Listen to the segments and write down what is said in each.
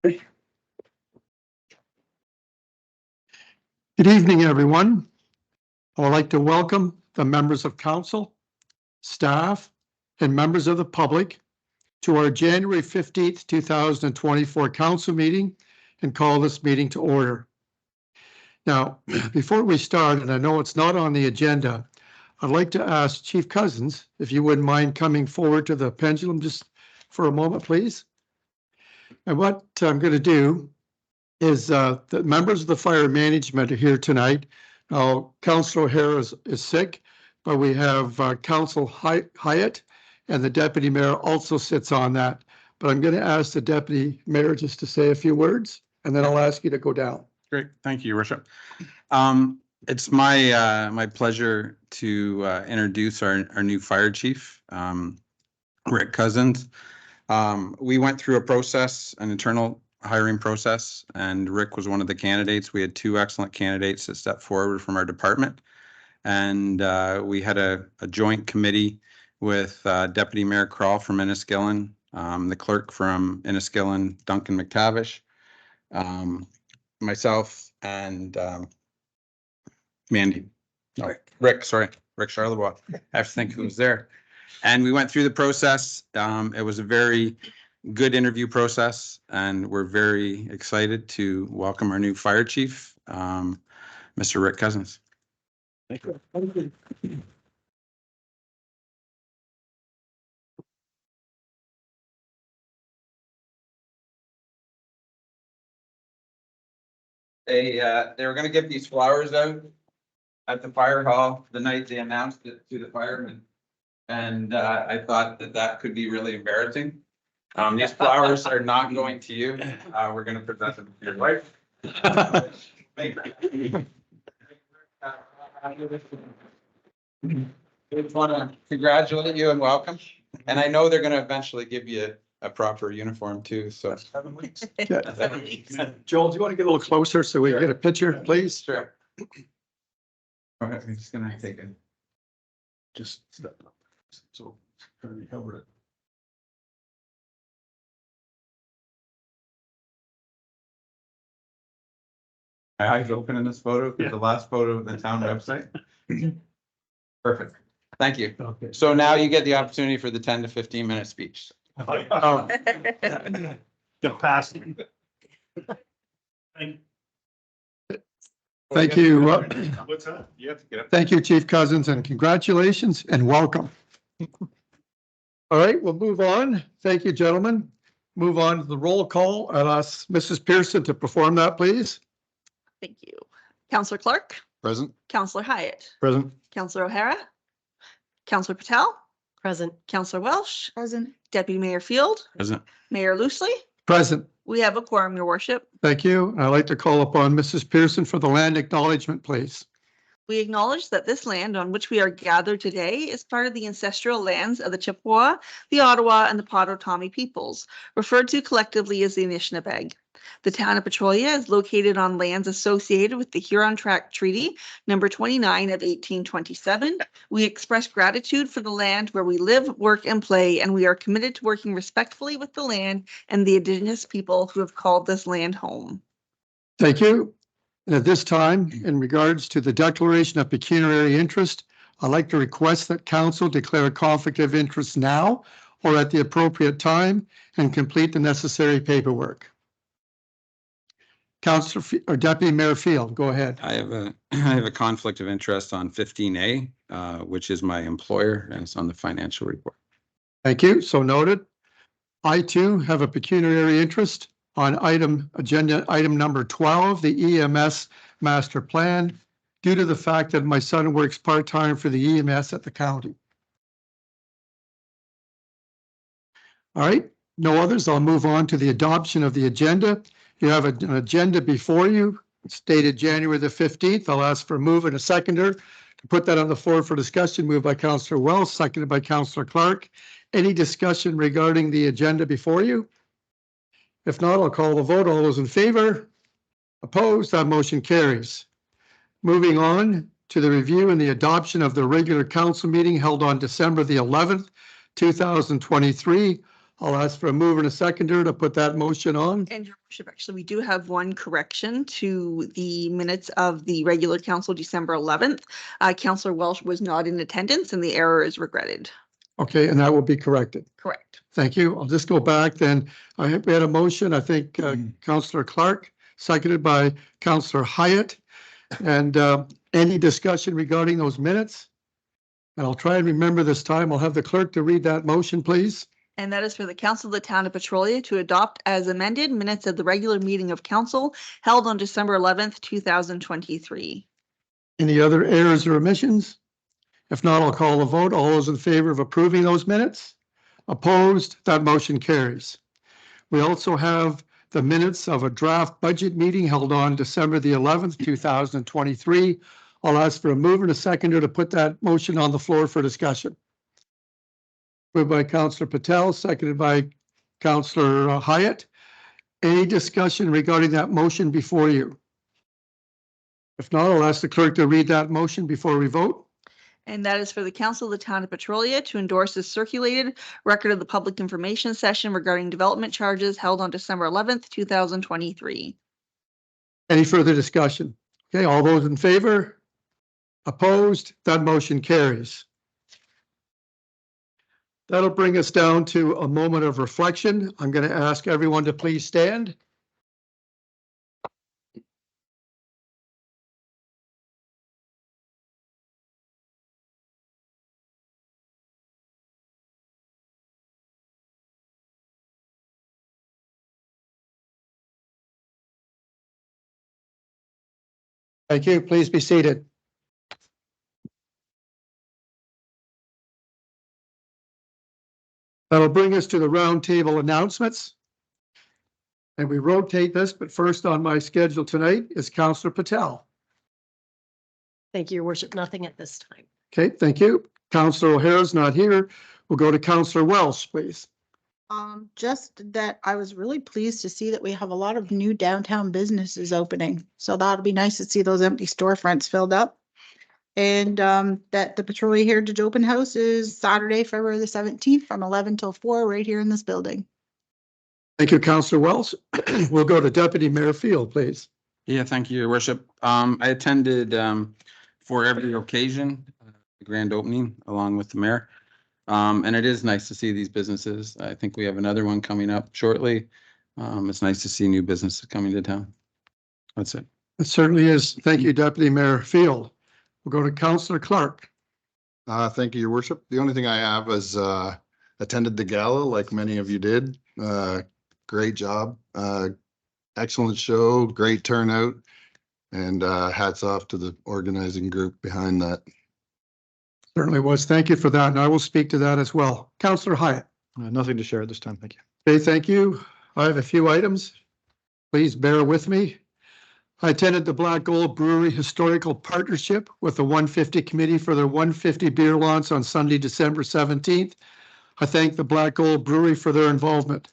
Good evening, everyone. I would like to welcome the members of council, staff, and members of the public to our January 15th, 2024 council meeting and call this meeting to order. Now, before we start, and I know it's not on the agenda, I'd like to ask Chief Cousins if you wouldn't mind coming forward to the pendulum just for a moment, please. And what I'm going to do is the members of the fire management are here tonight. Now, Councillor O'Hara is sick, but we have Councillor Hyatt, and the Deputy Mayor also sits on that. But I'm going to ask the Deputy Mayor just to say a few words, and then I'll ask you to go down. Great, thank you, Your Worship. It's my pleasure to introduce our new fire chief, Rick Cousins. We went through a process, an internal hiring process, and Rick was one of the candidates. We had two excellent candidates that stepped forward from our department, and we had a joint committee with Deputy Mayor Krall from Enniskillen, the clerk from Enniskillen, Duncan McTavish, myself, and Mandy. No, Rick Charlebois. I have to think who was there. And we went through the process. It was a very good interview process, and we're very excited to welcome our new fire chief, Mr. Rick Cousins. Thank you. They were going to give these flowers out at the fire hall the night they announced it to the firemen, and I thought that could be really embarrassing. These flowers are not going to you. We're going to present them to your wife. I just want to congratulate you and welcome. And I know they're going to eventually give you a proper uniform too. So 7 weeks. Joel, do you want to get a little closer so we can get a picture, please? Sure. All right, I'm just going to take it. Just so cover it. My eyes open in this photo because the last photo of the town website. Perfect. Thank you. Okay. So now you get the opportunity for the 10 to 15-minute speech. The past. Thank you. What's that? You have to get up. Thank you, Chief Cousins, and congratulations and welcome. All right, we'll move on. Thank you, gentlemen. Move on to the roll call. I'll ask Mrs. Pearson to perform that, please. Thank you. Councillor Clark. Present. Councillor Hyatt. Present. Councillor O'Hara. Councillor Patel. Present. Councillor Welsh. Present. Deputy Mayor Field. Present. Mayor Loosely. Present. We have a quorum, Your Worship. Thank you. I'd like to call upon Mrs. Pearson for the land acknowledgement, please. We acknowledge that this land on which we are gathered today is part of the ancestral lands of the Chippewa, the Ottawa, and the Potawatomi peoples, referred to collectively as the Anishinaabe. The town of Petrolia is located on lands associated with the Huron Tract Treaty, number 29 of 1827. We express gratitude for the land where we live, work, and play, and we are committed to working respectfully with the land and the Indigenous people who have called this land home. Thank you. And at this time, in regards to the declaration of pecuniary interest, I'd like to request that council declare a conflict of interest now or at the appropriate time and complete the necessary paperwork. Councillor or Deputy Mayor Field, go ahead. I have a conflict of interest on 15A, which is my employer, and it's on the financial report. Thank you. So noted. I too have a pecuniary interest on agenda item number 12, the EMS master plan, due to the fact that my son works part-time for the EMS at the county. All right, no others. I'll move on to the adoption of the agenda. You have an agenda before you. It's dated January the 15th. I'll ask for a move and a seconder to put that on the floor for discussion. Moved by Councillor Wells, seconded by Councillor Clark. Any discussion regarding the agenda before you? If not, I'll call the vote. All those in favor? Opposed? That motion carries. Moving on to the review and the adoption of the regular council meeting held on December the 11th, 2023. I'll ask for a mover and a seconder to put that motion on. And your worship, actually, we do have one correction to the minutes of the regular council, December 11th. Councillor Welsh was not in attendance and the error is regretted. Okay, and that will be corrected. Correct. Thank you. I'll just go back then. We had a motion, I think Councillor Clark, seconded by Councillor Hyatt. And any discussion regarding those minutes? And I'll try and remember this time. I'll have the clerk to read that motion, please. And that is for the council of the town of Petrolia to adopt as amended minutes of the regular meeting of council held on December 11th, 2023. Any other errors or omissions? If not, I'll call a vote. All those in favor of approving those minutes? Opposed? That motion carries. We also have the minutes of a draft budget meeting held on December the 11th, 2023. I'll ask for a mover and a seconder to put that motion on the floor for discussion. Moved by Councillor Patel, seconded by Councillor Hyatt. Any discussion regarding that motion before you? If not, I'll ask the clerk to read that motion before we vote. And that is for the council of the town of Petrolia to endorse the circulated record of the public information session regarding development charges held on December 11th, 2023. Any further discussion? Okay, all those in favor? Opposed? That motion carries. That'll bring us down to a moment of reflection. I'm going to ask everyone to please stand. Thank you. Please be seated. That'll bring us to the roundtable announcements. And we rotate this, but first on my schedule tonight is Councillor Patel. Thank you, Your Worship. Nothing at this time. Okay, thank you. Councillor O'Hara's not here. We'll go to Councillor Welsh, please. Just that I was really pleased to see that we have a lot of new downtown businesses opening. So that'll be nice to see those empty storefronts filled up. And that the Petrolia Heritage Open House is Saturday, February the 17th from 11 till 4 right here in this building. Thank you, Councillor Welsh. We'll go to Deputy Mayor Field, please. Yeah, thank you, Your Worship. I attended for every occasion, the grand opening along with the mayor. And it is nice to see these businesses. I think we have another one coming up shortly. It's nice to see new businesses coming to town. That's it. It certainly is. Thank you, Deputy Mayor Field. We'll go to Councillor Clark. Thank you, Your Worship. The only thing I have is attended the gala like many of you did. Great job. Excellent show, great turnout, and hats off to the organizing group behind that. Certainly was. Thank you for that. And I will speak to that as well. Councillor Hyatt. Nothing to share at this time. Thank you. Okay, thank you. I have a few items. Please bear with me. I attended the Black Gold Brewery Historical Partnership with the 150 Committee for their 150 beer launch on Sunday, December 17th. I thank the Black Gold Brewery for their involvement.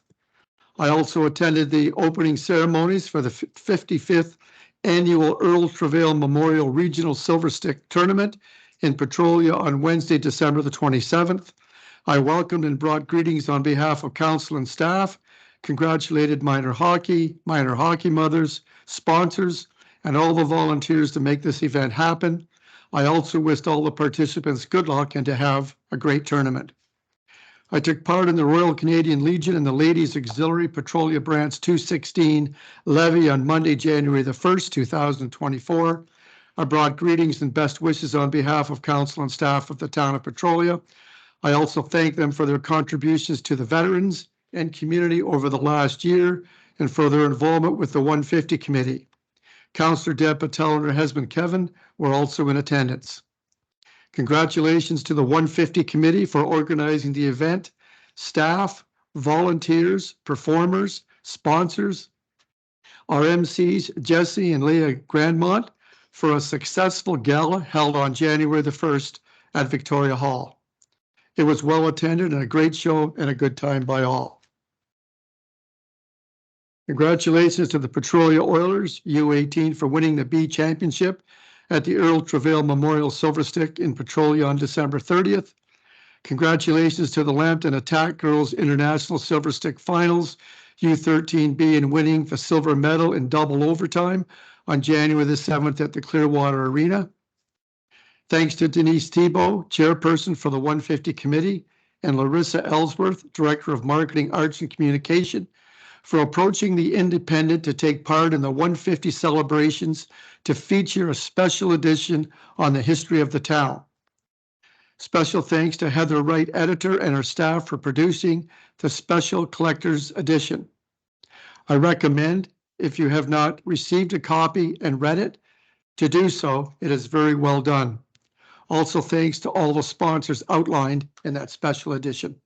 I also attended the opening ceremonies for the 55th Annual Earl Travail Memorial Regional Silver Stick Tournament in Petrolia on Wednesday, December the 27th. I welcomed and brought greetings on behalf of council and staff, congratulated minor hockey mothers, sponsors, and all the volunteers to make this event happen. I also wished all the participants good luck and to have a great tournament. I took part in the Royal Canadian Legion and the Ladies Auxiliary Petrolia Branch 216 levy on Monday, January the 1st, 2024. I brought greetings and best wishes on behalf of council and staff of the town of Petrolia. I also thank them for their contributions to the veterans and community over the last year and for their involvement with the 150 Committee. Councillor Deb Patel and her husband Kevin were also in attendance. Congratulations to the 150 Committee for organizing the event, staff, volunteers, performers, sponsors, our MCs, Jesse and Leah Grandmont, for a successful gala held on January the 1st at Victoria Hall. It was well attended and a great show and a good time by all. Congratulations to the Petrolia Oilers U18 for winning the B Championship at the Earl Travail Memorial Silver Stick in Petrolia on December 30th. Congratulations to the Lambton Attack Girls International Silver Stick Finals, U13B, in winning the silver medal in double overtime on January the 7th at the Clearwater Arena. Thanks to Denise Thibault, chairperson for the 150 committee, and Larissa Ellsworth, director of marketing, arts, and communication, for approaching the Independent to take part in the 150 celebrations to feature a special edition on the history of the town. Special thanks to Heather Wright, editor, and her staff for producing the special collector's edition. I recommend, if you have not received a copy and read it, to do so. It is very well done. Also, thanks to all the sponsors outlined in that special edition.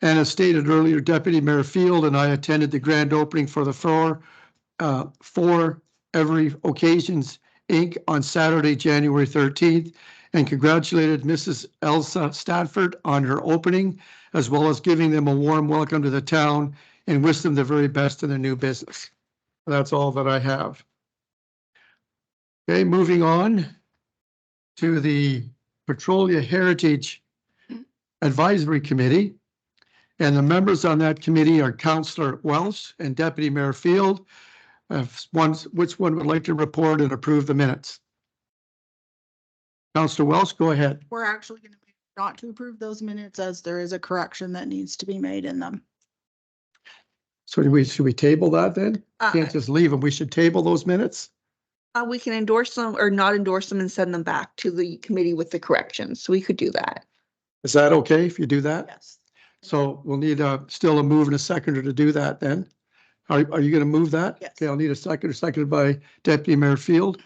And as stated earlier, Deputy Mayor Field and I attended the grand opening for the For Every Occasions, Inc. on Saturday, January 13th, and congratulated Mrs. Elsa Stanford on her opening, as well as giving them a warm welcome to the town and wish them the very best in their new business. That's all that I have. Okay, moving on to the Petrolia Heritage Advisory Committee. And the members on that committee are Councillor Welsh and Deputy Mayor Field. Which one would like to report and approve the minutes? Councillor Welsh, go ahead. We're actually going to not to approve those minutes as there is a correction that needs to be made in them. So should we table that then? Can't just leave them. We should table those minutes? We can endorse them or not endorse them and send them back to the committee with the corrections. So we could do that. Is that okay if you do that? Yes. So we'll need still a move and a seconder to do that then. Are you going to move that? Yes. Okay, I'll need a seconder, seconded by Deputy Mayor Field.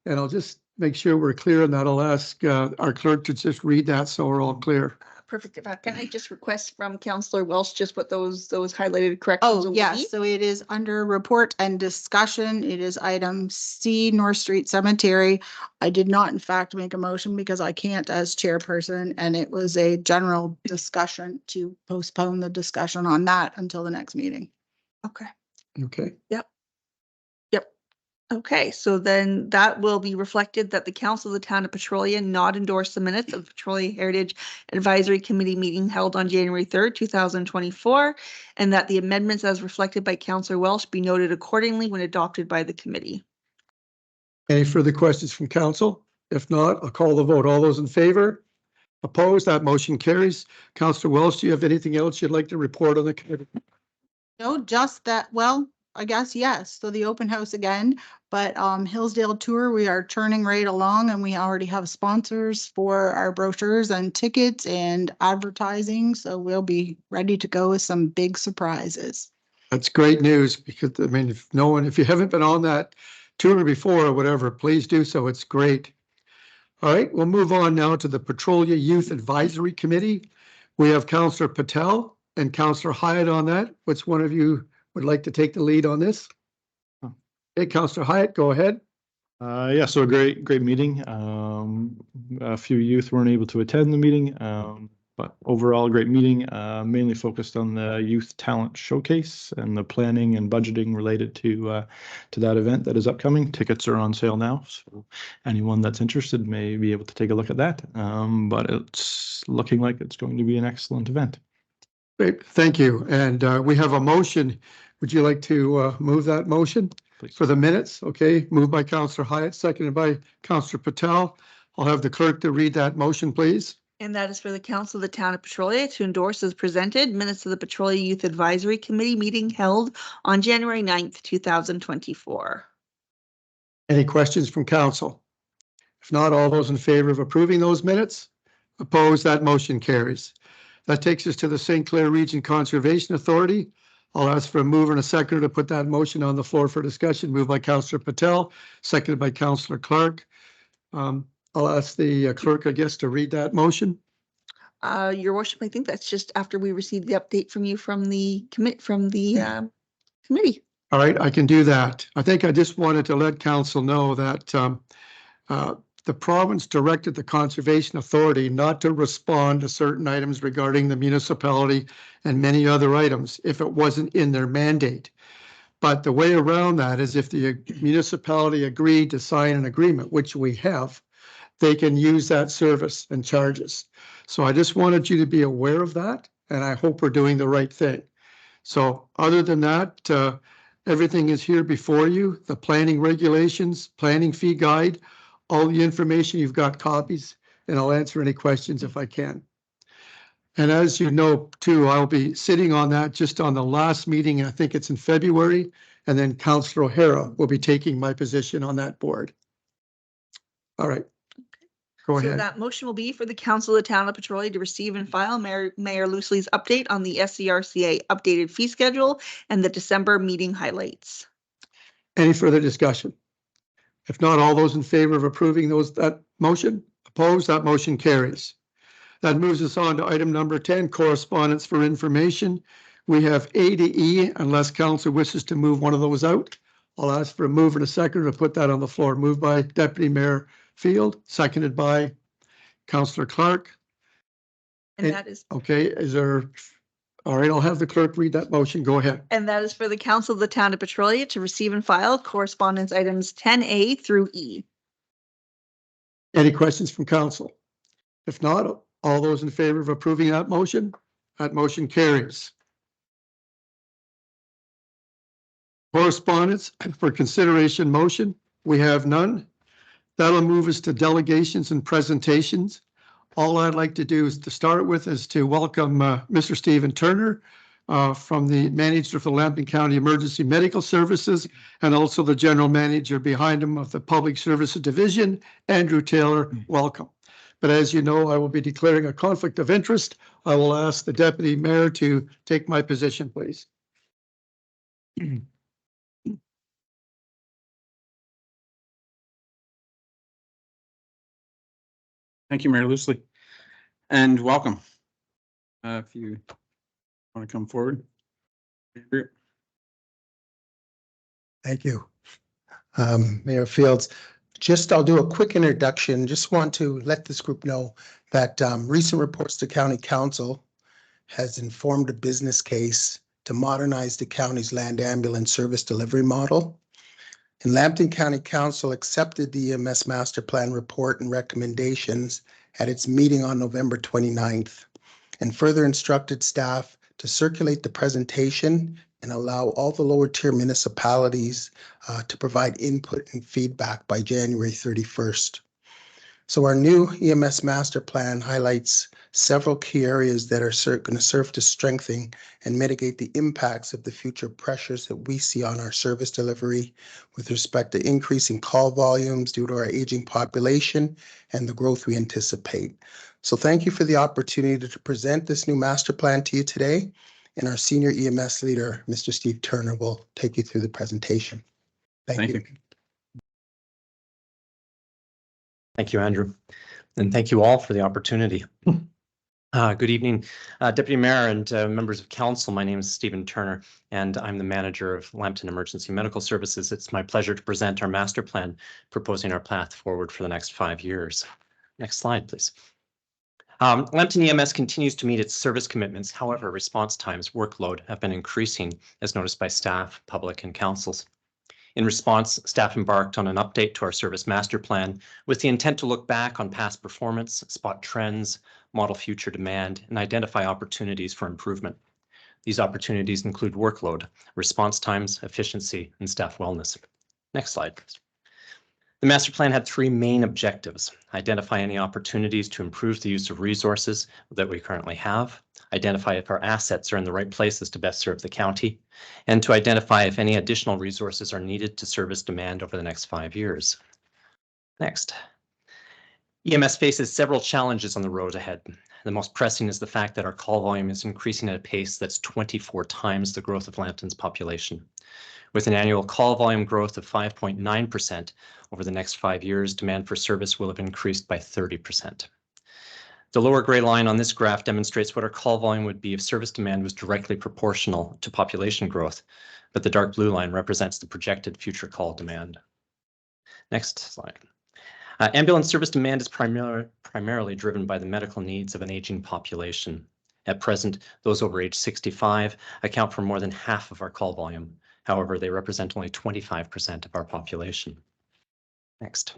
And I'll just make sure we're clear on that. I'll ask our clerk to just read that so we're all clear. Perfect. Can I just request from Councillor Welsh just what those highlighted corrections Oh, will be? yes. So it is under report and discussion. It is item C, North Street Cemetery. I did not in fact make a motion because I can't as chairperson, and it was a general discussion to postpone the discussion on that until the next meeting. Okay. Okay. Okay, so then that will be reflected that the Council of the Town of Petrolia not endorse the minutes of the Petrolia Heritage Advisory Committee meeting held on January 3rd, 2024, and that the amendments as reflected by Councillor Welsh be noted accordingly when adopted by the committee. Any further questions from council? If not, I'll call the vote. All those in favor? Opposed? That motion carries. Councillor Welsh, do you have anything else you'd like to report on the committee? No, just that, well, I guess, yes. So the open house again, but Hillsdale Tour, we are churning right along and we already have sponsors for our brochures and tickets and advertising. So we'll be ready to go with some big surprises. That's great news because, I mean, if you haven't been on that tour before or whatever, please do so. It's great. All right, we'll move on now to the Petrolia Youth Advisory Committee. We have Councillor Patel and Councillor Hyatt on that. Which one of you would like to take the lead on this? Okay, Councillor Hyatt, go ahead. Yeah, so a great meeting. A few youth weren't able to attend the meeting, but overall, a great meeting, mainly focused on the youth talent showcase and the planning and budgeting related to that event that is upcoming. Tickets are on sale now, so anyone that's interested may be able to take a look at that. But it's looking like it's going to be an excellent event. Great, thank you. And we have a motion. Would you like to move that motion? Please. For the minutes? Okay, moved by Councillor Hyatt, seconded by Councillor Patel. I'll have the clerk to read that motion, please. And that is for the Council of the Town of Petrolia to endorse as presented minutes of the Petrolia Youth Advisory Committee meeting held on January 9th, 2024. Any questions from council? If not, all those in favor of approving those minutes? Opposed, that motion carries. That takes us to the St. Clair Region Conservation Authority. I'll ask for a mover and a seconder to put that motion on the floor for discussion. Moved by Councillor Patel, seconded by Councillor Clark. I'll ask the clerk, I guess, to read that motion. Your worship, I think that's just after we received the update from you from the committee. All right, I can do that. I think I just wanted to let council know that the province directed the Conservation Authority not to respond to certain items regarding the municipality and many other items if it wasn't in their mandate. But the way around that is if the municipality agreed to sign an agreement, which we have, they can use that service and charges. So I just wanted you to be aware of that, and I hope we're doing the right thing. So other than that, everything is here before you, the planning regulations, planning fee guide, all the information, you've got copies, and I'll answer any questions if I can. And as you know, too, I'll be sitting on that just on the last meeting, I think it's in February, and then Councillor O'Hara will be taking my position on that board. All right. Go So ahead. that motion will be for the Council of the Town of Petrolia to receive and file Mayor Loosely's update on the SCRCA updated fee schedule and the December meeting highlights. Any further discussion? If not, all those in favor of approving that motion? Opposed? That motion carries. That moves us on to item number 10, correspondence for information. We have A to E, unless council wishes to move one of those out. I'll ask for a move and a second to put that on the floor. Moved by Deputy Mayor Field, seconded by Councillor Clark. And It- that is Okay, is there, all right, I'll have the clerk read that motion. Go ahead. And that is for the Council of the Town of Petrolia to receive and file correspondence items 10A through E. Any questions from council? If not, all those in favor of approving that motion? That motion carries. Correspondence for consideration motion, we have none. That'll move us to delegations and presentations. All I'd like to do is to start with is to welcome Mr. Stephen Turner from the manager of the Lambton County Emergency Medical Services, and also the general manager behind him of the Public Services Division, Andrew Taylor. Welcome. But as you know, I will be declaring a conflict of interest. I will ask the deputy mayor to take my position, please. Thank you, Mayor Loosely, and welcome. If you want to come forward. Thank you. Mayor Fields, I'll do a quick introduction. Just want to let this group know that recent reports to County Council has informed a business case to modernize the county's land ambulance service delivery model. And Lambton County Council accepted the EMS Master Plan report and recommendations at its meeting on November 29th, and further instructed staff to circulate the presentation and allow all the lower tier municipalities to provide input and feedback by January 31st. So our new EMS Master Plan highlights several key areas that are going to serve to strengthen and mitigate the impacts of the future pressures that we see on our service delivery with respect to increasing call volumes due to our aging population and the growth we anticipate. So thank you for the opportunity to present this new master plan to you today. And our senior EMS leader, Mr. Steve Turner, will take you through the presentation. Thank you. Thank you, Andrew. And thank you all for the opportunity. Good evening, Deputy Mayor and members of council. My name is Stephen Turner, and I'm the manager of Lambton Emergency Medical Services. It's my pleasure to present our master plan, proposing our path forward for the next 5 years. Next slide, please. Lambton EMS continues to meet its service commitments. However, response times, workload have been increasing, as noticed by staff, public, and councils. In response, staff embarked on an update to our service master plan with the intent to look back on past performance, spot trends, model future demand, and identify opportunities for improvement. These opportunities include workload, response times, efficiency, and staff wellness. Next slide, please. The master plan had 3 main objectives: identify any opportunities to improve the use of resources that we currently have, identify if our assets are in the right places to best serve the county, and to identify if any additional resources are needed to service demand over the next 5 years. Next. EMS faces several challenges on the road ahead. The most pressing is the fact that our call volume is increasing at a pace that's 24 times the growth of Lambton's population. With an annual call volume growth of 5.9% over the next 5 years, demand for service will have increased by 30%. The lower gray line on this graph demonstrates what our call volume would be if service demand was directly proportional to population growth, but the dark blue line represents the projected future call demand. Next slide. Ambulance service demand is primarily driven by the medical needs of an aging population. At present, those over age 65 account for more than half of our call volume. However, they represent only 25% of our population. Next.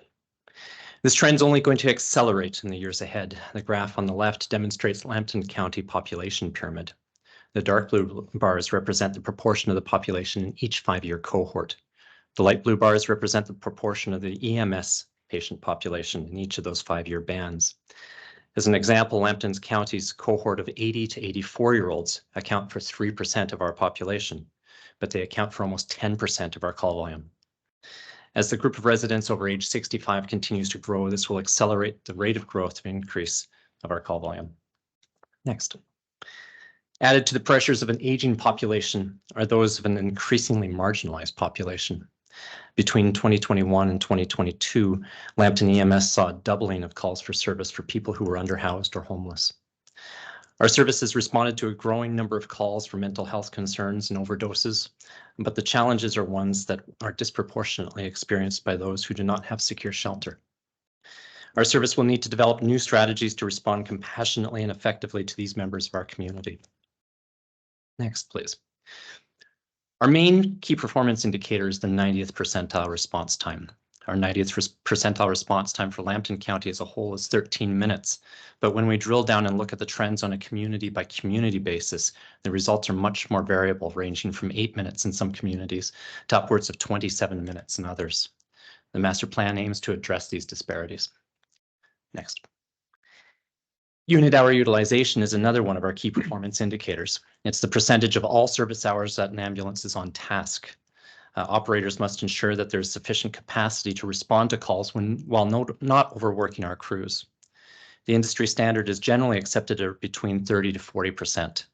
This trend is only going to accelerate in the years ahead. The graph on the left demonstrates Lambton County population pyramid. The dark blue bars represent the proportion of the population in each 5-year cohort. The light blue bars represent the proportion of the EMS patient population in each of those 5-year bands. As an example, Lambton County's cohort of 80 to 84-year-olds account for 3% of our population, but they account for almost 10% of our call volume. As the group of residents over age 65 continues to grow, this will accelerate the rate of growth of increase of our call volume. Next. Added to the pressures of an aging population are those of an increasingly marginalized population. Between 2021 and 2022, Lambton EMS saw a doubling of calls for service for people who were underhoused or homeless. Our services responded to a growing number of calls for mental health concerns and overdoses, but the challenges are ones that are disproportionately experienced by those who do not have secure shelter. Our service will need to develop new strategies to respond compassionately and effectively to these members of our community. Next, please. Our main key performance indicator is the 90th percentile response time. Our 90th percentile response time for Lambton County as a whole is 13 minutes. But when we drill down and look at the trends on a community by community basis, the results are much more variable, ranging from 8 minutes in some communities to upwards of 27 minutes in others. The master plan aims to address these disparities. Next. Unit hour utilization is another one of our key performance indicators. It's the percentage of all service hours that an ambulance is on task. Operators must ensure that there's sufficient capacity to respond to calls while not overworking our crews. The industry standard is generally accepted at between 30 to 40%.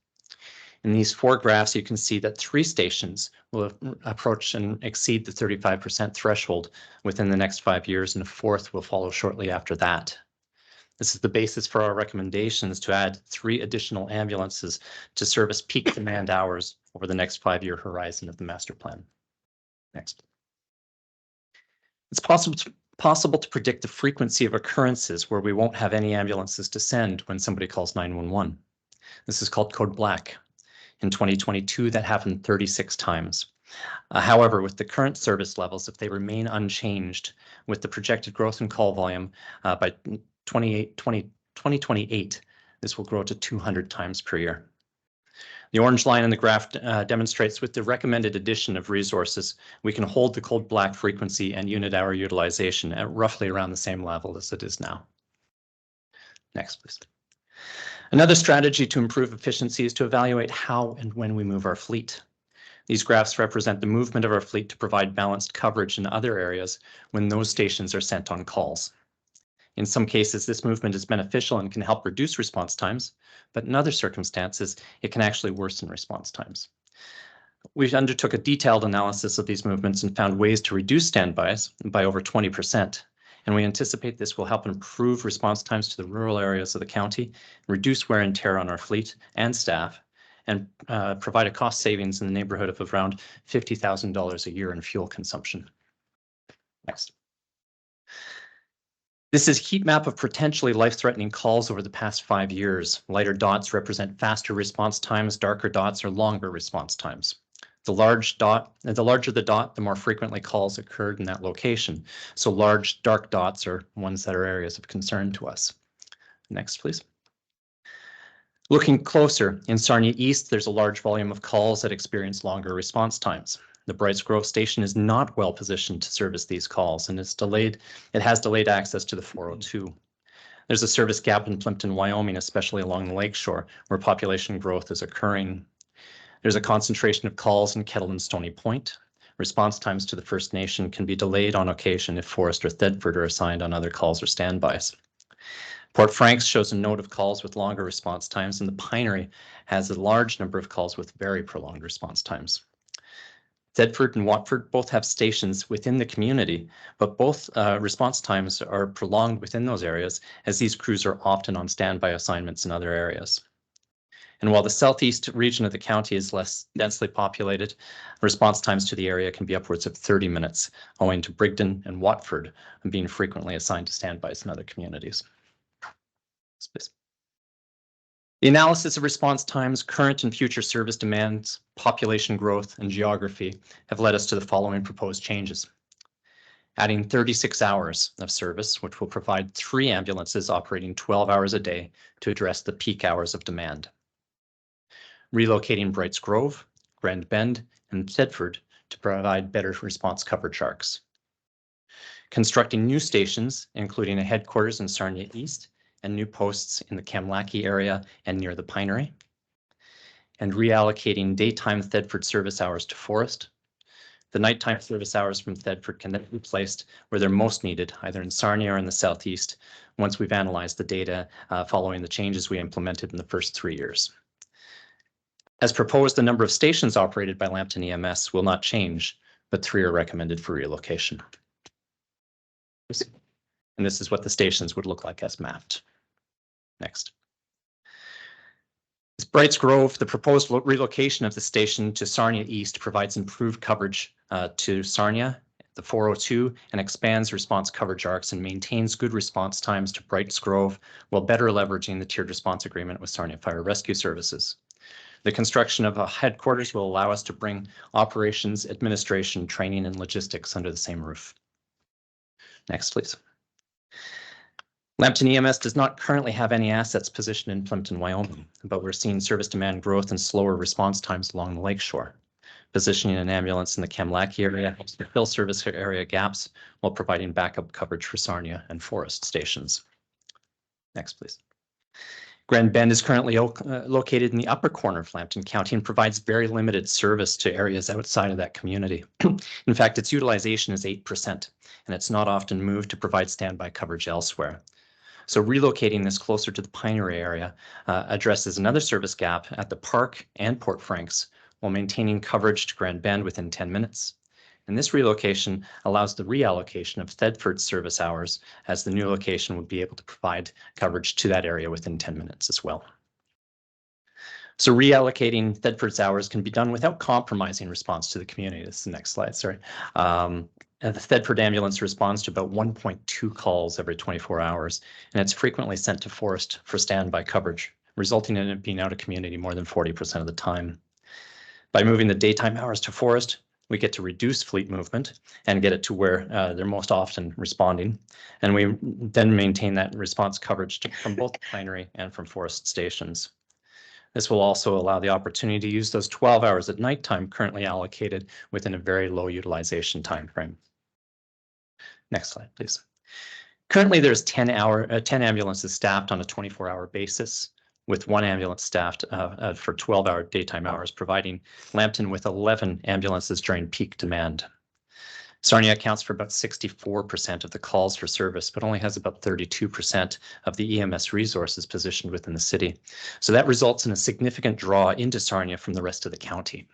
In these 4 graphs, you can see that 3 stations will approach and exceed the 35% threshold within the next 5 years, and a 4th will follow shortly after that. This is the basis for our recommendations to add 3 additional ambulances to service peak demand hours over the next 5-year horizon of the master plan. Next. It's possible to predict the frequency of occurrences where we won't have any ambulances to send when somebody calls 911. This is called code black. In 2022, that happened 36 times. However, with the current service levels, if they remain unchanged, with the projected growth in call volume by 2028, this will grow to 200 times per year. The orange line in the graph demonstrates with the recommended addition of resources, we can hold the code black frequency and unit hour utilization at roughly around the same level as it is now. Next, please. Another strategy to improve efficiency is to evaluate how and when we move our fleet. These graphs represent the movement of our fleet to provide balanced coverage in other areas when those stations are sent on calls. In some cases, this movement is beneficial and can help reduce response times, but in other circumstances, it can actually worsen response times. We undertook a detailed analysis of these movements and found ways to reduce standbys by over 20%, and we anticipate this will help improve response times to the rural areas of the county, reduce wear and tear on our fleet and staff, and provide a cost savings in the neighborhood of around $50,000 a year in fuel consumption. Next. This is a heat map of potentially life-threatening calls over the past 5 years. Lighter dots represent faster response times, darker dots are longer response times. The larger the dot, the more frequently calls occurred in that location. So large dark dots are ones that are areas of concern to us. Next, please. Looking closer, in Sarnia East, there's a large volume of calls that experience longer response times. The Brights Grove station is not well positioned to service these calls, and it has delayed access to the 402. There's a service gap in Plimpton, Wyoming, especially along the lakeshore, where population growth is occurring. There's a concentration of calls in Kettle and Stony Point. Response times to the First Nation can be delayed on occasion if Forest or Thedford are assigned on other calls or standbys. Port Franks shows a note of calls with longer response times, and the Pinery has a large number of calls with very prolonged response times. Thedford and Watford both have stations within the community, but both response times are prolonged within those areas as these crews are often on standby assignments in other areas. And while the southeast region of the county is less densely populated, response times to the area can be upwards of 30 minutes, owing to Brigden and Watford being frequently assigned to standbys in other communities. The analysis of response times, current and future service demands, population growth, and geography have led us to the following proposed changes. adding 36 hours of service, which will provide 3 ambulances operating 12 hours a day to address the peak hours of demand. Relocating Brights Grove, Grand Bend, and Thetford to provide better response coverage arcs. Constructing new stations, including a headquarters in Sarnia East and new posts in the Kamlaki area and near the Pinery. And reallocating daytime Thetford service hours to Forest. The nighttime service hours from Thetford can then be placed where they're most needed, either in Sarnia or in the southeast, once we've analyzed the data following the changes we implemented in the first 3 years. As proposed, the number of stations operated by Lambton EMS will not change, but 3 are recommended for relocation. And this is what the stations would look like as mapped. Next. Brights Grove, the proposed relocation of the station to Sarnia East provides improved coverage to Sarnia, the 402, and expands response coverage arcs and maintains good response times to Brights Grove while better leveraging the tiered response agreement with Sarnia Fire Rescue Services. The construction of a headquarters will allow us to bring operations, administration, training, and logistics under the same roof. Next, please. Lambton EMS does not currently have any assets positioned in Plimpton, Wyoming, but we're seeing service demand growth and slower response times along the lakeshore. Positioning an ambulance in the Kamlaki area helps to fill service area gaps while providing backup coverage for Sarnia and Forest stations. Next, please. Grand Bend is currently located in the upper corner of Lambton County and provides very limited service to areas outside of that community. In fact, its utilization is 8%, and it's not often moved to provide standby coverage elsewhere. So relocating this closer to the Pinery area addresses another service gap at the park and Port Franks while maintaining coverage to Grand Bend within 10 minutes. And this relocation allows the reallocation of Thetford service hours, as the new location would be able to provide coverage to that area within 10 minutes as well. So reallocating Thetford's hours can be done without compromising response to the community. This is the next slide, sorry. The Thetford ambulance responds to about 1.2 calls every 24 hours, and it's frequently sent to Forest for standby coverage, resulting in it being out of community more than 40% of the time. By moving the daytime hours to Forest, we get to reduce fleet movement and get it to where they're most often responding. And we then maintain that response coverage from both the Pinery and from Forest stations. This will also allow the opportunity to use those 12 hours at nighttime currently allocated within a very low utilization timeframe. Next slide, please. Currently, there's 10 ambulances staffed on a 24-hour basis, with 1 ambulance staffed for 12-hour daytime hours, providing Lambton with 11 ambulances during peak demand. Sarnia accounts for about 64% of the calls for service, but only has about 32% of the EMS resources positioned within the city. So that results in a significant draw into Sarnia from the rest of the county.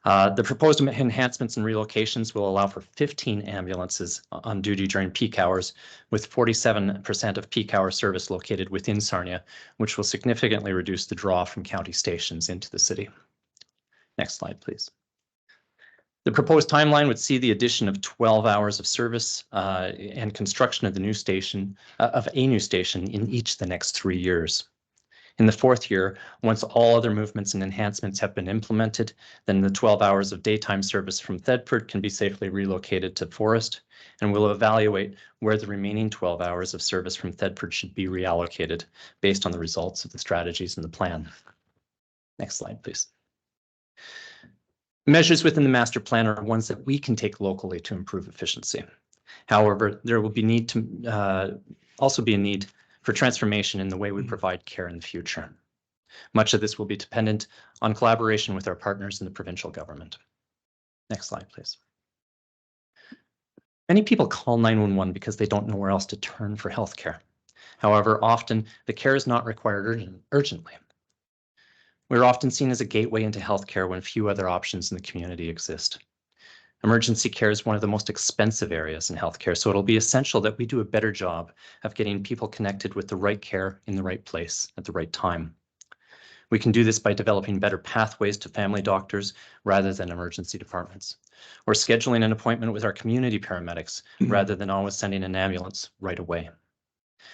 The proposed enhancements and relocations will allow for 15 ambulances on duty during peak hours, with 47% of peak hour service located within Sarnia, which will significantly reduce the draw from county stations into the city. Next slide, please. The proposed timeline would see the addition of 12 hours of service and construction of the new station, of a new station in each of the next 3 years. In the 4th year, once all other movements and enhancements have been implemented, then the 12 hours of daytime service from Thetford can be safely relocated to Forest, and we'll evaluate where the remaining 12 hours of service from Thetford should be reallocated based on the results of the strategies in the plan. Next slide, please. Measures within the master plan are ones that we can take locally to improve efficiency. However, there will be also be a need for transformation in the way we provide care in the future. Much of this will be dependent on collaboration with our partners in the provincial government. Next slide, please. Many people call 911 because they don't know where else to turn for healthcare. However, often the care is not required urgently. We're often seen as a gateway into healthcare when few other options in the community exist. Emergency care is one of the most expensive areas in healthcare, so it'll be essential that we do a better job of getting people connected with the right care in the right place at the right time. We can do this by developing better pathways to family doctors rather than emergency departments, or scheduling an appointment with our community paramedics rather than always sending an ambulance right away.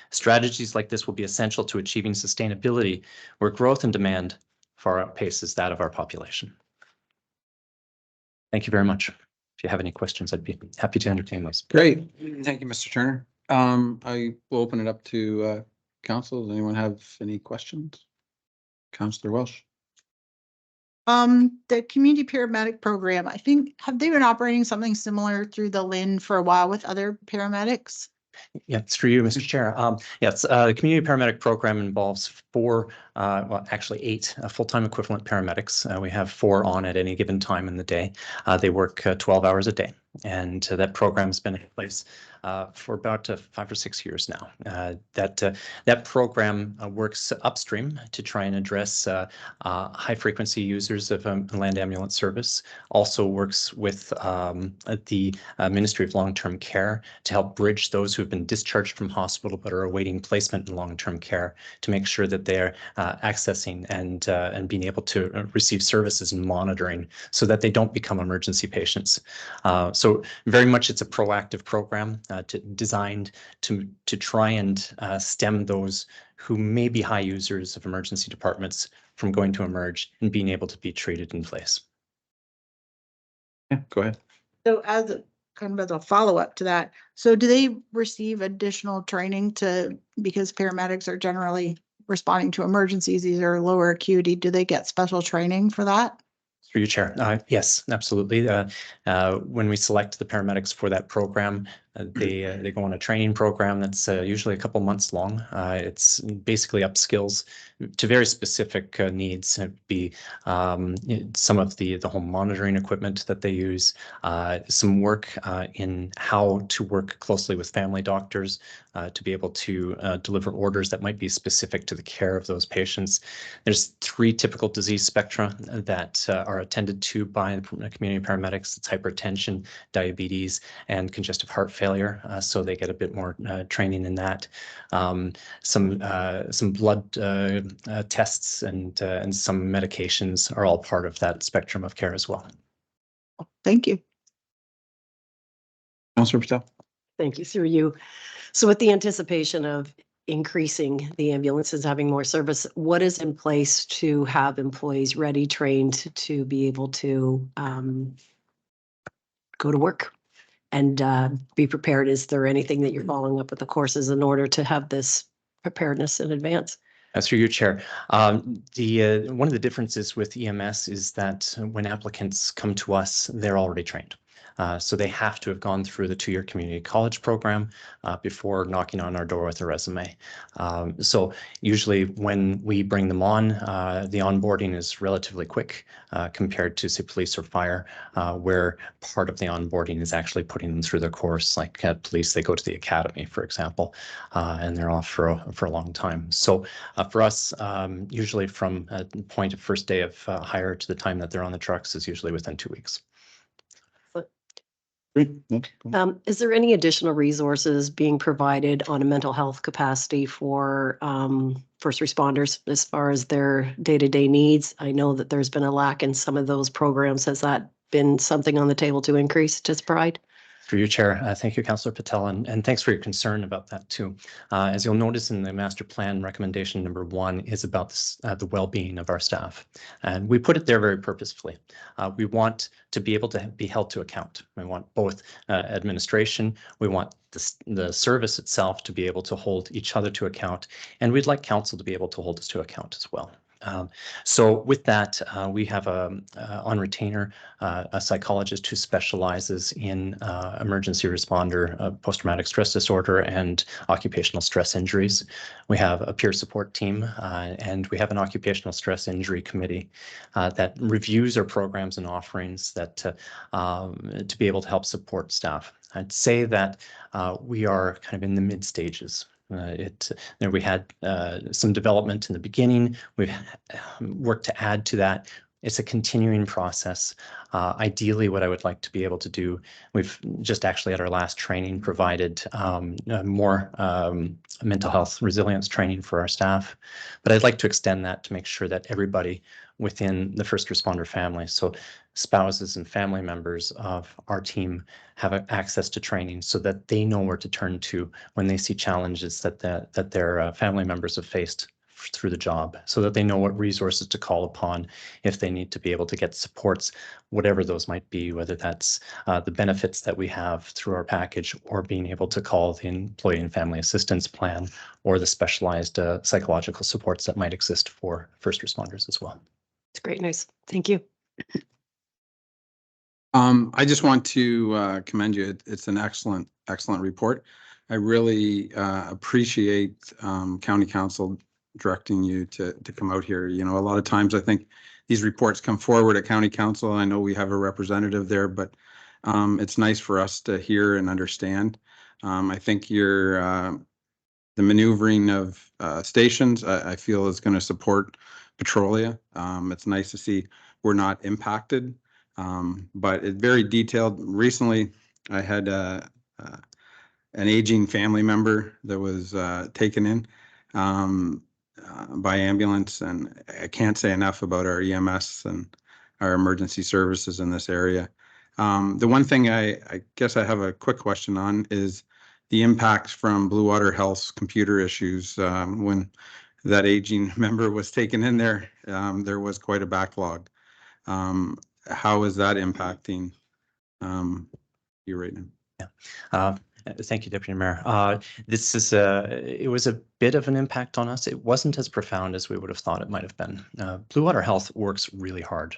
Strategies like this will be essential to achieving sustainability, where growth and demand far outpaces that of our population. Thank you very much. if you have any questions, I'd be happy to entertain those. Great. Thank you, Mr. Turner. I will open it up to council. Does anyone have any questions? Councillor Welsh. The community paramedic program, I think, have they been operating something similar through the LIN for a while with other paramedics? Yeah, it's for you, Mr. Chair. Yes, the community paramedic program involves four, well, actually eight full-time equivalent paramedics. We have 4 on at any given time in the day. They work 12 hours a day, and that program's been in place for about 5 or 6 years now. That program works upstream to try and address high-frequency users of land ambulance service. Also works with the Ministry of Long-Term Care to help bridge those who have been discharged from hospital but are awaiting placement in long-term care, to make sure that they're accessing and being able to receive services and monitoring so that they don't become emergency patients. So very much it's a proactive program designed to try and stem those who may be high users of emergency departments from going to emerge and being able to be treated in place. Yeah, go ahead. So as a kind of as a follow-up to that, so do they receive additional training because paramedics are generally responding to emergencies, these are lower acuity, do they get special training for that? Through you, Chair. Yes, absolutely. When we select the paramedics for that program, they go on a training program that's usually a couple months long. It's basically upskills to very specific needs. It'd be some of the home monitoring equipment that they use, some work in how to work closely with family doctors to be able to deliver orders that might be specific to the care of those patients. There's 3 typical disease spectra that are attended to by the community paramedics. It's hypertension, diabetes, and congestive heart failure. So they get a bit more training in that. Some blood tests and some medications are all part of that spectrum of care as well. Thank you. Councillor Patel. Thank you, through you. So with the anticipation of increasing the ambulances, having more service, what is in place to have employees ready, trained to be able to go to work and be prepared? Is there anything that you're following up with the courses in order to have this preparedness in advance? That's through you, Chair. One of the differences with EMS is that when applicants come to us, they're already trained. So they have to have gone through the 2-year community college program before knocking on our door with a resume. So usually when we bring them on, the onboarding is relatively quick compared to, say, police or fire, where part of the onboarding is actually putting them through the course. Like at police, they go to the academy, for example, and they're off for a long time. So for us, usually from a point of first day of hire to the time that they're on the trucks is usually within 2 weeks. Is there any additional resources being provided on a mental health capacity for first responders as far as their day-to-day needs? I know that there's been a lack in some of those programs. Has that been something on the table to increase to provide? Through you, Chair. Thank you, Councillor Patel, and thanks for your concern about that too. As you'll notice in the master plan, recommendation number 1 is about the well-being of our staff. And we put it there very purposefully. We want to be able to be held to account. We want both administration, we want the service itself to be able to hold each other to account, and we'd like council to be able to hold us to account as well. So with that, we have on retainer a psychologist who specializes in emergency responder, post-traumatic stress disorder, and occupational stress injuries. We have a peer support team, and we have an occupational stress injury committee that reviews our programs and offerings that to be able to help support staff. I'd say that we are kind of in the mid stages. We had some development in the beginning. We've worked to add to that. It's a continuing process. Ideally, what I would like to be able to do, we've just actually at our last training provided more mental health resilience training for our staff. But I'd like to extend that to make sure that everybody within the first responder family, so spouses and family members of our team, have access to training so that they know where to turn to when they see challenges that their family members have faced through the job so that they know what resources to call upon if they need to be able to get supports, whatever those might be, whether that's the benefits that we have through our package or being able to call the Employee and Family Assistance Plan or the specialized psychological supports that might exist for first responders as well. It's great news. Thank you. I just want to commend you. It's an excellent report. I really appreciate County Council directing you to come out here. You know, a lot of times I think these reports come forward at County Council. I know we have a representative there, but it's nice for us to hear and understand. I think the maneuvering of stations, I feel is going to support Petrolia. It's nice to see we're not impacted. But it's very detailed. Recently, I had an aging family member that was taken in by ambulance, and I can't say enough about our EMS and our emergency services in this area. The one thing I guess I have a quick question on is the impacts from Blue Water Health's computer issues. When that aging member was taken in there was quite a backlog. How is that impacting you right now? Yeah. Thank you, Deputy Mayor. It was a bit of an impact on us. It wasn't as profound as we would have thought it might have been. Blue Water Health works really hard.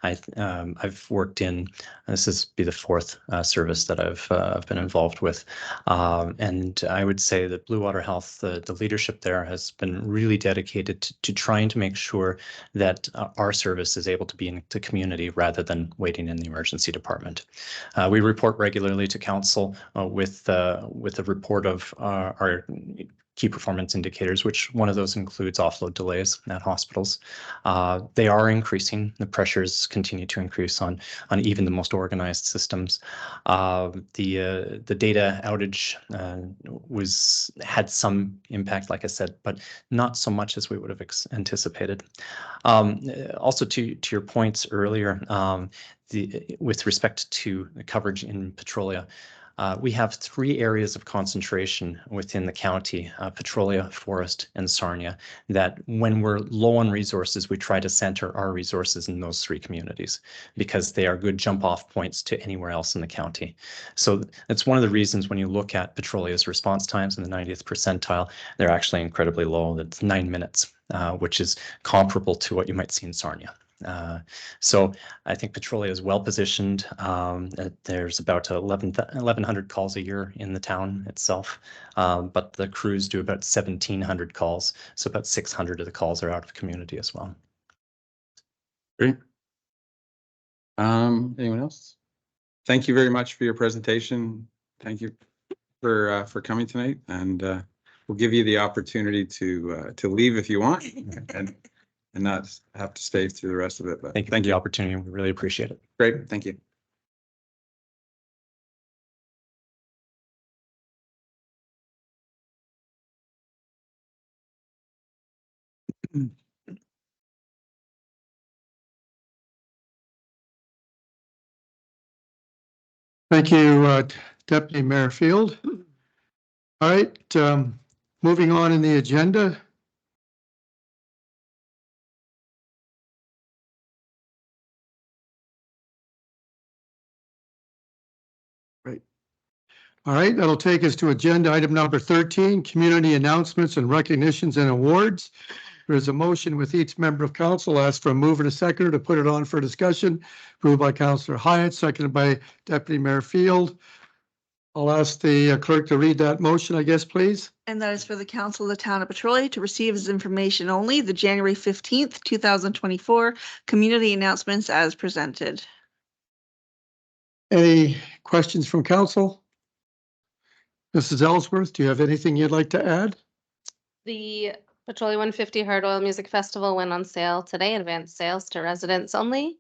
I've worked in, this is be the fourth service that I've been involved with. And I would say that Blue Water Health, the leadership there has been really dedicated to trying to make sure that our service is able to be in the community rather than waiting in the emergency department. We report regularly to council with a report of our key performance indicators, which one of those includes offload delays at hospitals. They are increasing. The pressures continue to increase on even the most organized systems. The data outage had some impact, like I said, but not so much as we would have anticipated. Also, to your points earlier, with respect to the coverage in Petrolia, we have 3 areas of concentration within the county, Petrolia, Forest, and Sarnia, that when we're low on resources, we try to center our resources in those 3 communities because they are good jump off points to anywhere else in the county. So that's one of the reasons when you look at Petrolia's response times in the 90th percentile, they're actually incredibly low. That's 9 minutes, which is comparable to what you might see in Sarnia. So I think Petrolia is well positioned. There's about 1,100 calls a year in the town itself, but the crews do about 1,700 calls. So about 600 of the calls are out of community as well. Great. Anyone else? Thank you very much for your presentation. Thank you for coming tonight, and we'll give you the opportunity to leave if you want, and not have to stay through the rest of it. But thank you for the opportunity. We really appreciate it. Great. Thank you. Thank you, Deputy Mayor Field. All right, moving on in the agenda. Right. All right, that'll take us to agenda item number 13, community announcements and recognitions and awards. There's a motion with each member of council. Ask for a mover and a seconder to put it on for discussion. Moved by Councillor Hyatt, seconded by Deputy Mayor Field. I'll ask the clerk to read that motion, I guess, please. And that is for the Council of the Town of Petrolia to receive as information only the January 15th, 2024 community announcements as presented. Any questions from council? Mrs. Ellsworth, do you have anything you'd like to add? The Petrolia 150 Hard Oil Music Festival went on sale today, advanced sales to residents only.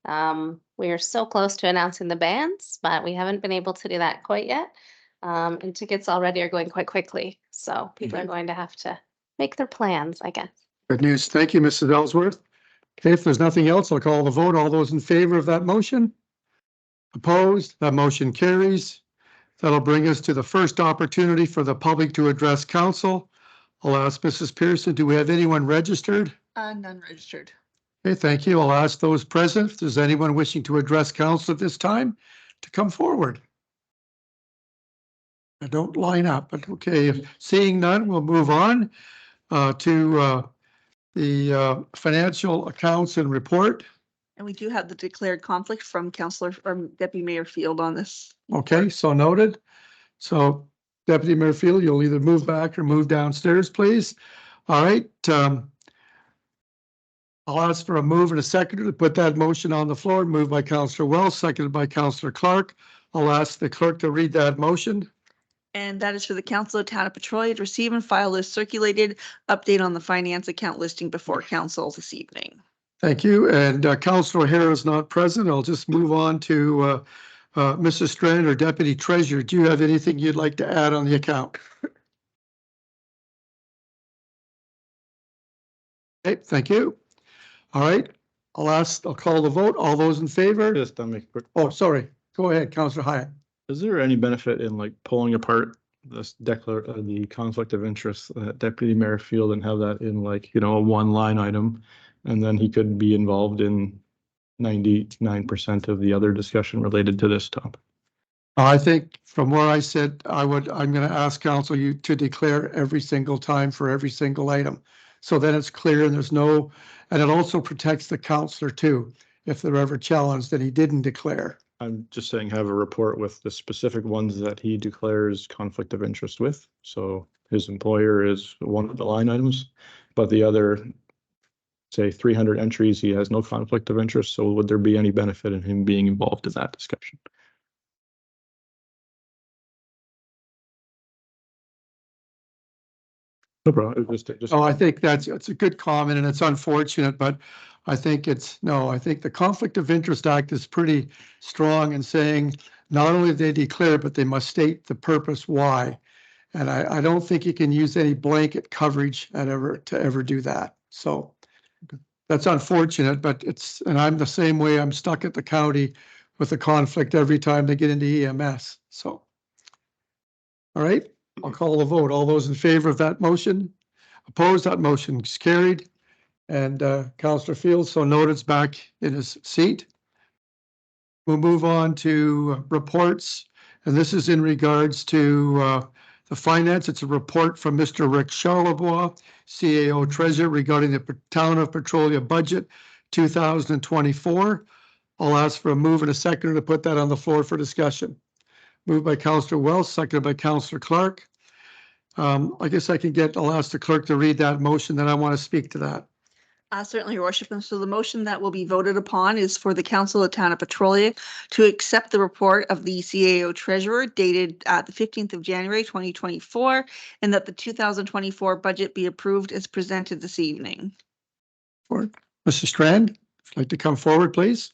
We are so close to announcing the bands, but we haven't been able to do that quite yet. And tickets already are going quite quickly. So people are going to have to make their plans, I guess. Good news. Thank you, Mrs. Ellsworth. Okay, if there's nothing else, I'll call the vote. All those in favor of that motion? Opposed? That motion carries. That'll bring us to the first opportunity for the public to address council. I'll ask Mrs. Pearson, do we have anyone registered? None registered. Okay, thank you. I'll ask those present, if there's anyone wishing to address council at this time, to come forward. I don't line up, but okay, if seeing none, we'll move on to the financial accounts and report. And we do have the declared conflict from Councillor or Deputy Mayor Field on this. Okay, so noted. So Deputy Mayor Field, you'll either move back or move downstairs, please. All right. I'll ask for a move and a seconder to put that motion on the floor. Moved by Councillor Wells, seconded by Councillor Clark. I'll ask the clerk to read that motion. And that is for the Council of Town of Petrolia to receive and file a circulated update on the finance account listing before council this evening. Thank you. And Councillor O'Hara is not present. I'll just move on to Mrs. Strand, or Deputy Treasurer. Do you have anything you'd like to add on the account? Okay, thank you. All right, I'll call the vote. All those in favor? Just make a quick. Oh, sorry. Go ahead, Councillor Hyatt. Is there any benefit in like pulling apart this the conflict of interest that Deputy Mayor Field and have that in like, you know, a one line item? And then he could be involved in 99% of the other discussion related to this topic. I think from where I said, I'm going to ask council you to declare every single time for every single item. So then it's clear and there's no, and it also protects the councillor too. If they're ever challenged that he didn't declare. I'm just saying have a report with the specific ones that he declares conflict of interest with. So his employer is one of the line items, but the other, say 300 entries, he has no conflict of interest. So would there be any benefit in him being involved in that discussion? No problem. Just Oh, I think it's a good comment and it's unfortunate, but I think I think the Conflict of Interest Act is pretty strong in saying not only do they declare, but they must state the purpose why. And I don't think you can use any blanket coverage to ever do that. So that's unfortunate, but and I'm the same way. I'm stuck at the county with the conflict every time they get into EMS. So, all right. I'll call the vote. All those in favor of that motion? Opposed? That motion is carried. And Councillor Fields, so noted, back in his seat. We'll move on to reports. And this is in regards to the finance. It's a report from Mr. Rick Charlebois, CAO Treasurer, regarding the Town of Petrolia budget 2024. I'll ask for a move and a seconder to put that on the floor for discussion. Moved by Councillor Wells, seconded by Councillor Clark. I guess I'll ask the clerk to read that motion, then I want to speak to that. Certainly, Your Worship. And so the motion that will be voted upon is for the Council of Town of Petrolia to accept the report of the CAO Treasurer dated the 15th of January, 2024, and that the 2024 budget be approved as presented this evening. For Mr. Strand, if you'd like to come forward, please.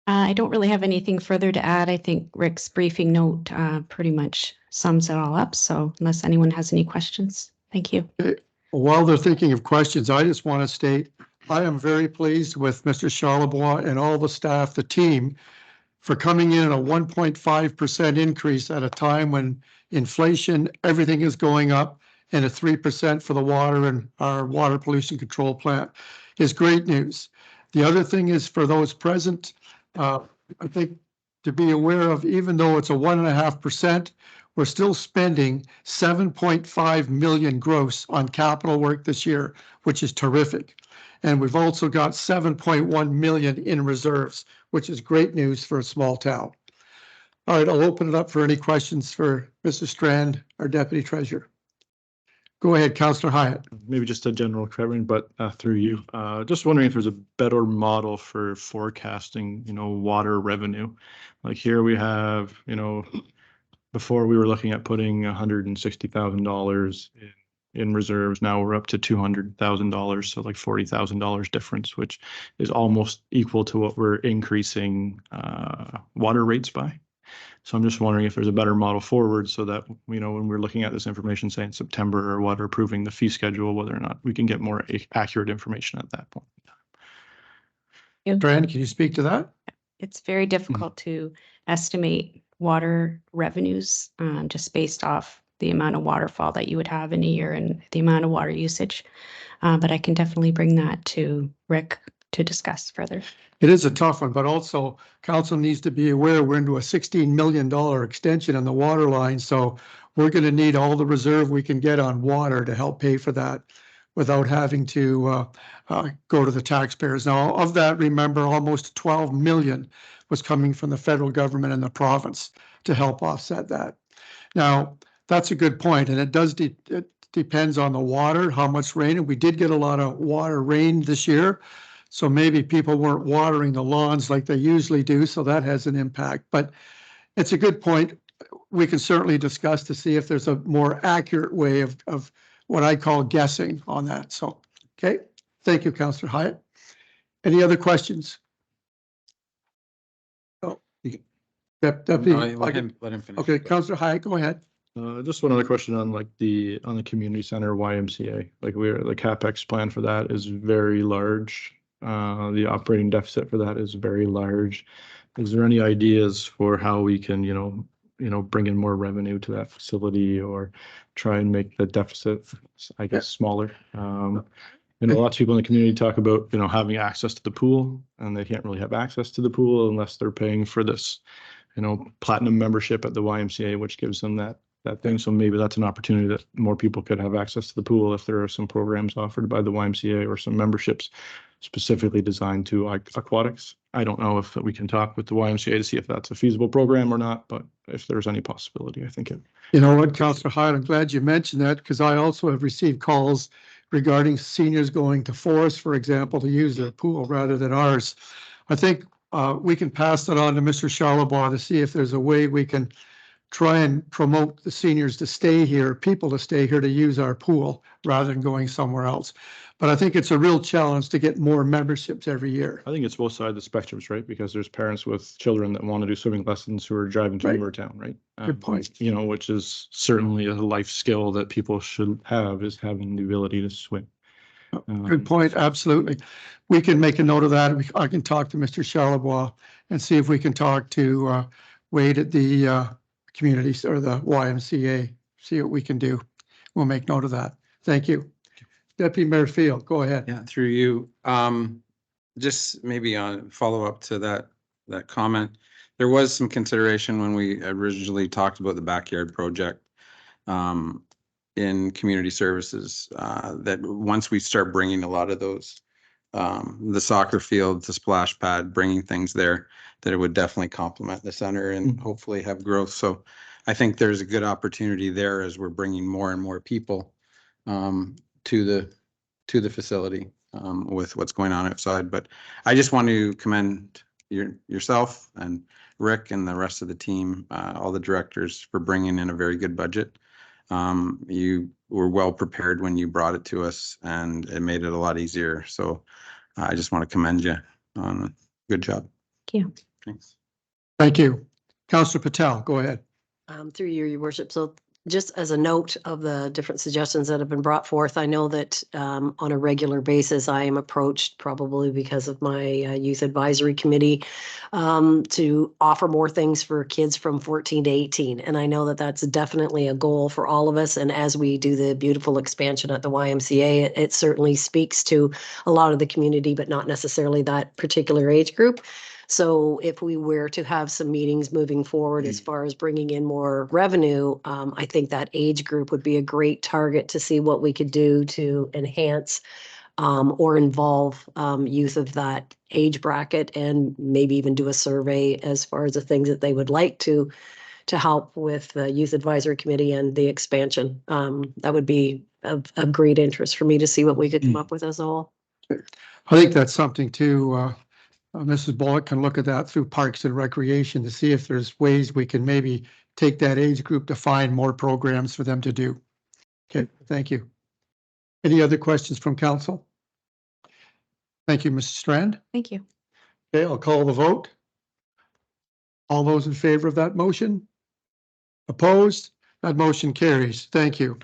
I don't really have anything further to add. I think Rick's briefing note pretty much sums it all up. So unless anyone has any questions, thank you. Okay. While they're thinking of questions, I just want to state, I am very pleased with Mr. Charlebois and all the staff, the team, for coming in at a 1.5% increase at a time when inflation, everything is going up, and a 3% for the water and our water pollution control plant is great news. The other thing is for those present, I think to be aware of, even though it's a 1.5%, we're still spending 7.5 million gross on capital work this year, which is terrific. And we've also got 7.1 million in reserves, which is great news for a small town. All right, I'll open it up for any questions for Mr. Strand, our Deputy Treasurer. Go ahead, Councillor Hyatt. Maybe just a general question, but through you, just wondering if there's a better model for forecasting, water revenue. Like here we have, before we were looking at putting $160,000 in reserves. Now we're up to $200,000, so like $40,000 difference, which is almost equal to what we're increasing water rates by. So I'm just wondering if there's a better model forward so that, when we're looking at this information, say in September or what, or approving the fee schedule, whether or not we can get more accurate information at that point. Strand, can you speak to that? It's very difficult to estimate water revenues just based off the amount of waterfall that you would have in a year and the amount of water usage. But I can definitely bring that to Rick to discuss further. It is a tough one, but also council needs to be aware we're into a $16 million extension on the water line. So we're going to need all the reserve we can get on water to help pay for that without having to go to the taxpayers. Now, of that, remember, almost 12 million was coming from the federal government and the province to help offset that. Now, that's a good point, and it does it depends on the water, how much rain, and we did get a lot of water rain this year. So maybe people weren't watering the lawns like they usually do, so that has an impact. But it's a good point. We can certainly discuss to see if there's a more accurate way of what I call guessing on that. So, okay. Thank you, Councillor Hyatt. Any other questions? Oh, Deputy. Let him finish. Okay, Councillor Hyatt, go ahead. Just one other question on like on the community center YMCA. Like the CapEx plan for that is very large. The operating deficit for that is very large. Is there any ideas for how we can, bring in more revenue to that facility or try and make the deficit, I guess, smaller? Lots of people in the community talk about, having access to the pool, and they can't really have access to the pool unless they're paying for this, platinum membership at the YMCA, which gives them that thing. So maybe that's an opportunity that more people could have access to the pool if there are some programs offered by the YMCA or some memberships specifically designed to aquatics. I don't know if we can talk with the YMCA to see if that's a feasible program or not, but if there's any possibility, I think it. You know what, Councillor Hyatt, I'm glad you mentioned that because I also have received calls regarding seniors going to Forest, for example, to use their pool rather than ours. I think we can pass that on to Mr. Charlebois to see if there's a way we can try and promote the seniors to stay here, people to stay here to use our pool rather than going somewhere else. But I think it's a real challenge to get more memberships every year. I think it's both sides of the spectrums, right? Because there's parents with children that want to do swimming lessons who are driving to Rivertown, right? Good point. Which is certainly a life skill that people should have, is having the ability to swim. Good point, absolutely. We can make a note of that. I can talk to Mr. Charlebois and see if we can talk to Wade at the communities or the YMCA, see what we can do. We'll make note of that. Thank you. Deputy Mayor Field, go ahead. Yeah, through you. Just maybe on follow up to that comment. There was some consideration when we originally talked about the backyard project in community services that once we start bringing a lot of those, the soccer field, the splash pad, bringing things there, that it would definitely complement the center and hopefully have growth. So I think there's a good opportunity there as we're bringing more and more people to the facility with what's going on outside. But I just want to commend yourself and Rick and the rest of the team, all the directors, for bringing in a very good budget. You were well prepared when you brought it to us, and it made it a lot easier. So I just want to commend you on a good job. Thank you. Thanks. Thank you. Councillor Patel, go ahead. Through you, Your Worship. So just as a note of the different suggestions that have been brought forth, I know that on a regular basis, I am approached, probably because of my youth advisory committee, to offer more things for kids from 14 to 18. And I know that that's definitely a goal for all of us. And as we do the beautiful expansion at the YMCA, it certainly speaks to a lot of the community, but not necessarily that particular age group. So if we were to have some meetings moving forward as far as bringing in more revenue, I think that age group would be a great target to see what we could do to enhance or involve youth of that age bracket, and maybe even do a survey as far as the things that they would like to help with the Youth Advisory Committee and the expansion. That would be of great interest for me to see what we could come up with as a whole. I think that's something too. Mrs. Bullock can look at that through Parks and Recreation to see if there's ways we can maybe take that age group to find more programs for them to do. Okay, thank you. Any other questions from council? Thank you, Mrs. Strand. Thank you. Okay, I'll call the vote. All those in favor of that motion? Opposed? That motion carries. Thank you.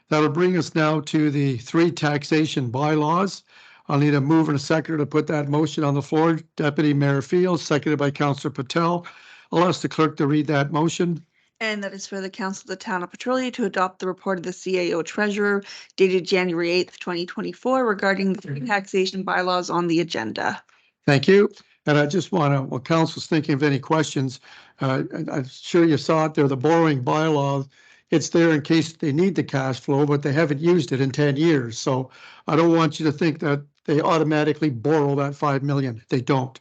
That'll bring us now to the 3 taxation bylaws. I'll need a mover and a seconder to put that motion on the floor. Deputy Mayor Fields, seconded by Councillor Patel. I'll ask the clerk to read that motion. And that is for the Council of the Town of Petrolia to adopt the report of the CAO Treasurer dated January 8th, 2024 regarding the taxation bylaws on the agenda. Thank you. And I just want to, while council's thinking of any questions, I'm sure you saw it there, the borrowing bylaw. It's there in case they need the cash flow, but they haven't used it in 10 years. So I don't want you to think that they automatically borrow that 5 million. They don't.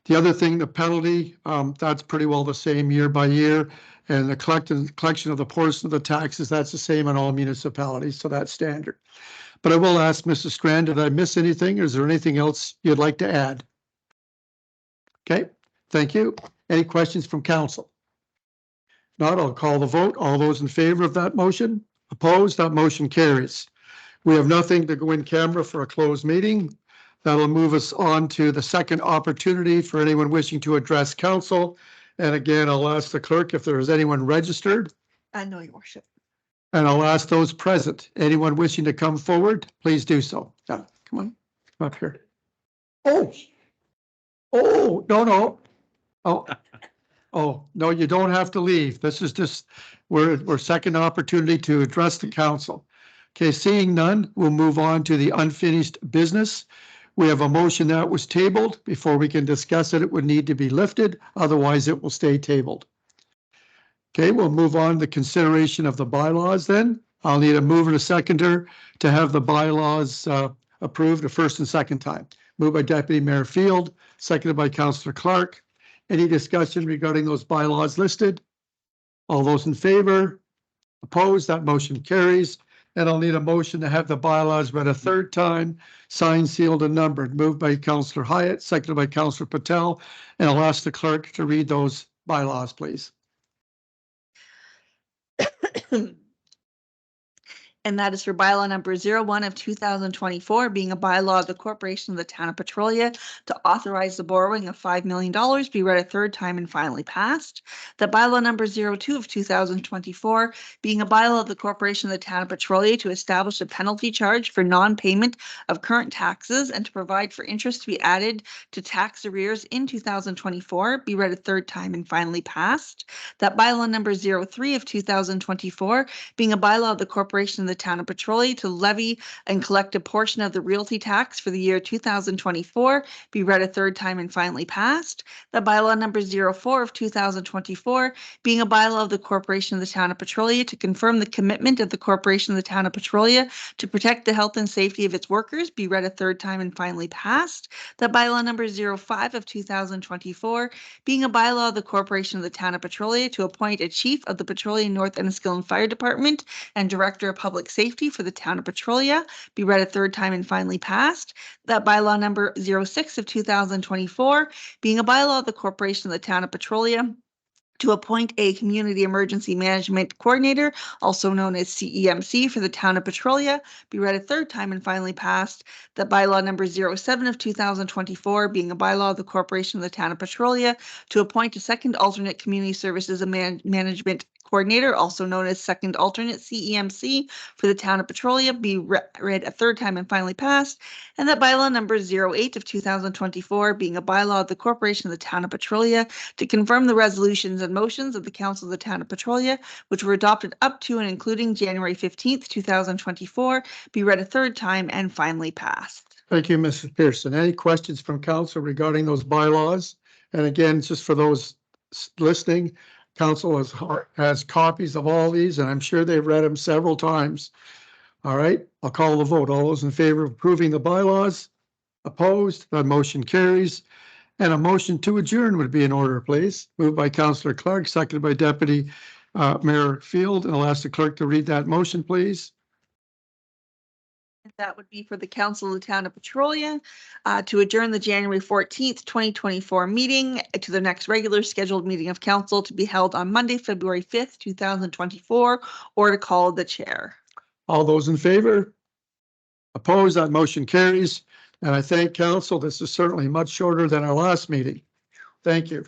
The other thing, the penalty, that's pretty well the same year by year. And the collection of the portion of the taxes, that's the same in all municipalities. So that's standard. But I will ask Mrs. Strand, did I miss anything? Or is there anything else you'd like to add? Okay, thank you. Any questions from council? Not, I'll call the vote. All those in favor of that motion? Opposed? That motion carries. We have nothing to go in camera for a closed meeting. That'll move us on to the second opportunity for anyone wishing to address council. And again, I'll ask the clerk if there is anyone registered. No, Your Worship. And I'll ask those present, anyone wishing to come forward, please do so. Yeah, come on, come up here. Oh, no. Oh, no, you don't have to leave. This is just, we're second opportunity to address the council. Okay, seeing none, we'll move on to the unfinished business. We have a motion that was tabled. Before we can discuss it, it would need to be lifted. Otherwise, it will stay tabled. Okay, we'll move on to the consideration of the bylaws then. I'll need a mover and a seconder to have the bylaws approved the first and second time. Moved by Deputy Mayor Field, seconded by Councillor Clark. Any discussion regarding those bylaws listed? All those in favor? Opposed? That motion carries. And I'll need a motion to have the bylaws read a third time, signed, sealed, and numbered. Moved by Councillor Hyatt, seconded by Councillor Patel. And I'll ask the clerk to read those bylaws, please. And that is for bylaw number 01 of 2024, being a bylaw of the Corporation of the Town of Petrolia to authorize the borrowing of $5 million be read a third time and finally passed. That bylaw number 02 of 2024, being a bylaw of the Corporation of the Town of Petrolia to establish a penalty charge for non-payment of current taxes and to provide for interest to be added to tax arrears in 2024 be read a third time and finally passed. That bylaw number 03 of 2024, being a bylaw of the Corporation of the Town of Petrolia to levy and collect a portion of the realty tax for the year 2024 be read a third time and finally passed. The bylaw number 04 of 2024, being a bylaw of the Corporation of the Town of Petrolia to confirm the commitment of the Corporation of the Town of Petrolia to protect the health and safety of its workers be read a third time and finally passed. The bylaw number 05 of 2024, being a bylaw of the Corporation of the Town of Petrolia to appoint a chief of the Petrolia North Enniskillen Fire Department and Director of Public Safety for the Town of Petrolia be read a third time and finally passed. That bylaw number 06 of 2024, being a bylaw of the Corporation of the Town of Petrolia to appoint a Community Emergency Management Coordinator, also known as CEMC, for the Town of Petrolia, be read a third time and finally passed. That bylaw number 07 of 2024, being a bylaw of the Corporation of the Town of Petrolia, to appoint a second alternate Community Services and Management Coordinator, also known as second alternate CEMC, for the Town of Petrolia, be read a third time and finally passed. And that bylaw number 08 of 2024, being a bylaw of the Corporation of the Town of Petrolia, to confirm the resolutions and motions of the Council of the Town of Petrolia, which were adopted up to and including January 15th, 2024, be read a third time and finally passed. Thank you, Mrs. Pearson. Any questions from council regarding those bylaws? And again, just for those listening, council has copies of all these, and I'm sure they've read them several times. All right, I'll call the vote. All those in favor of approving the bylaws? Opposed? That motion carries. And a motion to adjourn would be in order, please. Moved by Councillor Clark, seconded by Deputy Mayor Field. And I'll ask the clerk to read that motion, please. That would be for the Council of the Town of Petrolia to adjourn the January 14th, 2024 meeting to the next regular scheduled meeting of council to be held on Monday, February 5th, 2024, or to call the chair. All those in favor? Opposed? That motion carries. And I thank council. This is certainly much shorter than our last meeting. Thank you.